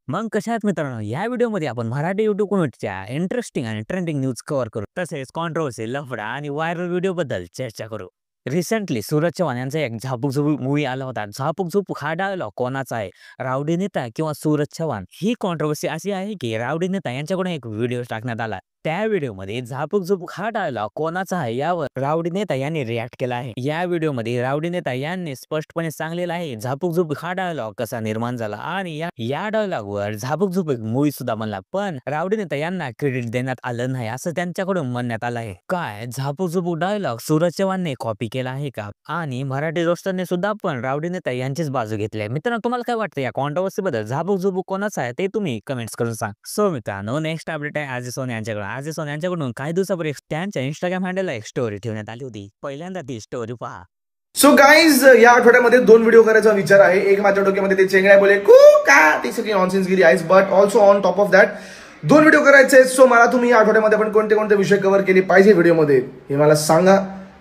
मग कशा आहात मित्रांनो? या व्हिडिओमध्ये आपण मराठी YouTube कम्युनिटीच्या इंटरेस्टिंग आणि ट्रेंडिंग न्यूज कव्हर करू. तसेच कॉन्ट्रोव्हर्सी, लफडा आणि व्हायरल व्हिडिओबद्दल चर्चा करू. रिसेंटली सूरज चव्हाण यांचा एक झापूक झुपूक मूव्ही आला होता. झापूक झुपूक हा डायलॉग कोणाचा आहे? रावडी नेता किंवा सूरज चव्हाण? ही कॉन्ट्रोव्हर्सी अशी आहे की रावडी नेता यांच्याकडून एक व्हिडिओ टाकण्यात आला. त्या व्हिडिओमध्ये झापूक झुपूक हा डायलॉग कोणाचा आहे यावर रावडी नेता यांनी रिॲक्ट केला आहे. या व्हिडिओमध्ये रावडी नेता यांनी स्पष्टपणे सांगलेलं आहे झापूक झुपूक हा डायलॉग कसा निर्माण झाला आणि या डायलॉगवर झापूक झुपूक मूवी सुद्धा बनला. पण रावडी नेता यांना क्रेडिट देण्यात आलं नाही असं त्यांच्याकडून म्हणण्यात आलं आहे. काय झापूक झुपूक डायलॉग सूरज चव्हाणने कॉपी केला आहे का? आणि मराठी रोस्टरने सुद्धा पण रावडी नेता यांचीच बाजू घेतली आहे. मित्रांनो, तुम्हाला काय वाटतं या कॉन्ट्रोव्हर्सी बद्दल? झापूक झुपूक कोणाचा आहे ते तुम्ही कमेंट्स करून सांग. सो मित्रांनो, नेक्स्ट अपडेट आहे आजी सोन यांच्याकडून. आजी सोन यांच्याकडून काही दिवसापूर्वी त्यांच्या इंस्टाग्राम हँडलला एक स्टोरी ठेवण्यात आली होती. पहिल्यांदा ती स्टोरी पहा. सो गाईज, या आठवड्यामध्ये 2 व्हिडिओ करायचा विचार आहे. एक माझ्या डोक्यामध्ये ते चेंगड्या बोले कू का ती सगळी नॉनसेन्सगिरी आहेच, but also on top of that 2 video करायचे. सो मला तुम्ही या आठवड्यामध्ये आपण कोणते कोणते विषय कव्हर केले पाहिजे व्हिडिओमध्ये हे मला सांगा,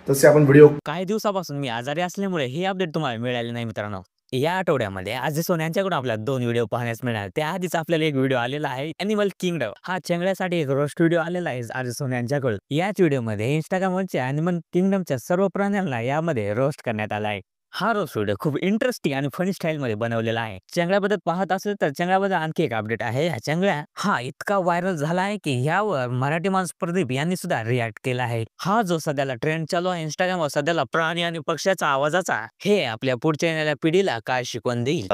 तसे आपण व्हिडिओ. काही दिवसापासून मी आजारी असल्यामुळे हे अपडेट तुम्हाला मिळाले नाही मित्रांनो. या आठवड्यामध्ये आजी सोन यांच्याकडून आपल्याला 2 व्हिडिओ पाहण्यास मिळाले. त्याआधीच आपल्याला एक व्हिडिओ आलेला आहे ॲनिमल किंगडम. हा चेंगड्यासाठी एक रोस्ट व्हिडिओ आलेला आहे आजी सोन यांच्याकडून. याच व्हिडिओमध्ये इंस्टाग्रामवरच्या ॲनिमल किंगडमच्या सर्व प्राण्यांना यामध्ये रोस्ट करण्यात आला आहे. हा रोस्ट व्हिडिओ खूप इंटरेस्टिंग आणि फनी स्टाईलमध्ये बनवलेला आहे. चेंगड्याबद्दल पाहत असेल तर चेंगड्याबद्दल आणखी एक अपडेट आहे. चेंगड्या हा इतका व्हायरल झाला आहे की यावर मराठी माणूस प्रदीप यांनी सुद्धा रिॲक्ट केला आहे. हा जो सध्याला ट्रेंड चालू आहे इंस्टाग्रामवर सध्याला प्राणी आणि पक्ष्याचा आवाजाचा, हे आपल्या पुढच्या येणाऱ्या पिढीला काय शिकवण देईल?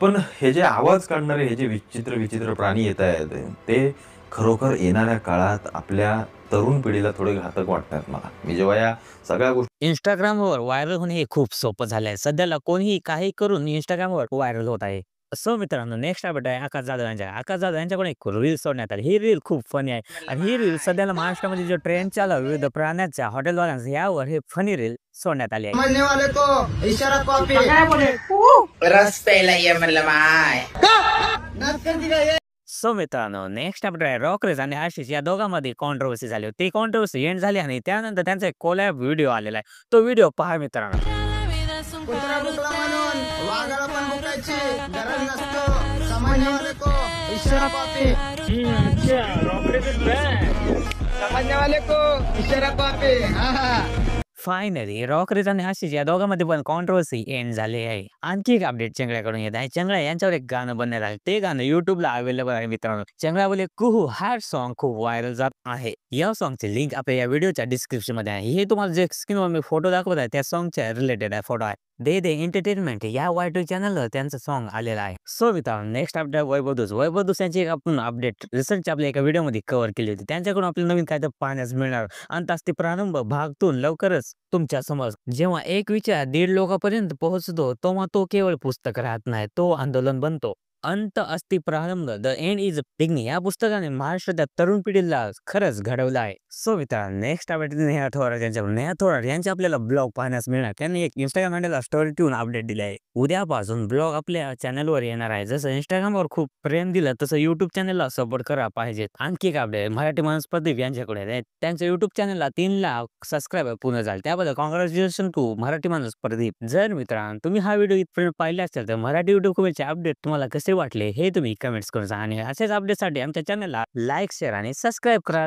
पण हे जे आवाज काढणारे हे जे विचित्र विचित्र प्राणी येत आहेत ते खरोखर येणाऱ्या काळात आपल्या तरुण पिढीला थोडे घातक वाटतात मला. मी जेव्हा या सगळ्या गोष्टी इंस्टाग्रामवर व्हायरल होणे हे खूप सोपं झालंय. सध्याला कोणीही काही करून इंस्टाग्रामवर व्हायरल होत आहे. सो मित्रांनो, नेक्स्ट अपडेट आहे आकाश जाधव यांच्या. आकाश जाधव यांच्याकडून एक रील सोडण्यात आली. ही रील खूप फनी आहे आणि ही रील सध्याला महाराष्ट्रामध्ये जो ट्रेंड चालू आहे विविध प्राण्यांच्या हॉटेलवाल्यांचा, यावर हे फनी रील सोडण्यात आली आहे. समझने वाले को इशारा कॉपी रस प्यायला ये म्हणलं माय. नाच कर दिला ये. सो मित्रांनो, नेक्स्ट अपडेट आहे रॉकरेज आणि आशिष या दोघांमध्ये कॉन्ट्रोवर्सी झाली होती. ती कॉन्ट्रोवर्सी एंड झाली आणि त्यानंतर त्यांचा एक कोलॅब व्हिडिओ आलेला आहे. तो व्हिडिओ पहा मित्रांनो. कुत्रा भुकला म्हणून वाघाला पण भुकायची गरज नसतो. समझने वाले को इशारा कॉपी समझने वाले को इशारा कॉपी. फायनली रॉकरेज आणि आशिष या दोघांमध्ये पण कॉन्ट्रोवर्सी एंड झाली आहे. आणखी एक अपडेट चेंगड्याकडून येत आहे. चेंगड्या यांच्यावर एक गाणं बनणार आहे. ते गाणं युट्यूबला अवेलेबल आहे मित्रांनो. चेंगड्या बोले कुहू हा सॉन्ग खूप व्हायरल जात आहे. या सॉन्गची लिंक आपल्या या व्हिडिओच्या डिस्क्रिप्शन मध्ये आहे. हे तुम्हाला जे स्क्रीनवर मी फोटो दाखवत आहे त्या सॉन्गच्या रिलेटेड आहे फोटो आहे. दे दे एंटरटेनमेंट या Y2 चॅनलवर त्यांचं सॉन्ग आलेलं आहे. सो मित्रांनो, नेक्स्ट अपडेट वैभव दूस यांची एक आपण अपडेट रिसर्च आपल्या एका व्हिडिओमध्ये कव्हर केली होती. त्यांच्याकडून आपल्याला नवीन काय तर पाहण्यास मिळणार. अंतस्ती प्रारंभ भाग 2 लवकरच तुमच्या समोर. जेव्हा एक विचार 1.5 लोकांपर्यंत पोहोचतो तेव्हा तो केवळ पुस्तक राहत नाही, तो आंदोलन बनतो. अंत अस्ति प्रारंभ द एंड इज बिगिनिंग या पुस्तकाने महाराष्ट्राच्या तरुण पिढीला खरंच घडवलं आहे. सो मित्रांनो, नेक्स्ट अपडेट नेहा थोरात यांच्याकडून. नेहा थोरात यांचे आपल्याला ब्लॉग पाहण्यास मिळणार. त्यांनी एक इंस्टाग्राम हँडलला स्टोरी ठेवून अपडेट दिली आहे. उद्यापासून ब्लॉग आपल्या चॅनलवर येणार आहे. जसं इंस्टाग्रामवर खूप प्रेम दिलं तसं युट्यूब चॅनलला सपोर्ट करा पाहिजेत. आणखी एक अपडेट मराठी माणूस प्रदीप यांच्याकडे आहे. त्यांच्या युट्यूब चॅनलला 3 लाख सबस्क्रायबर पूर्ण झाले. त्याबद्दल कॉंग्रॅच्युलेशन टू मराठी माणूस प्रदीप. जर मित्रांनो तुम्ही हा व्हिडिओ इथपर्यंत पाहिले असेल तर मराठी युट्यूब कमेंटचे अपडेट तुम्हाला कसे वाटले हे तुम्ही कमेंट्स करून सांगा. आणि असेच अपडेटसाठी आमच्या चॅनलला लाईक, शेअर आणि सबस्क्राईब करा.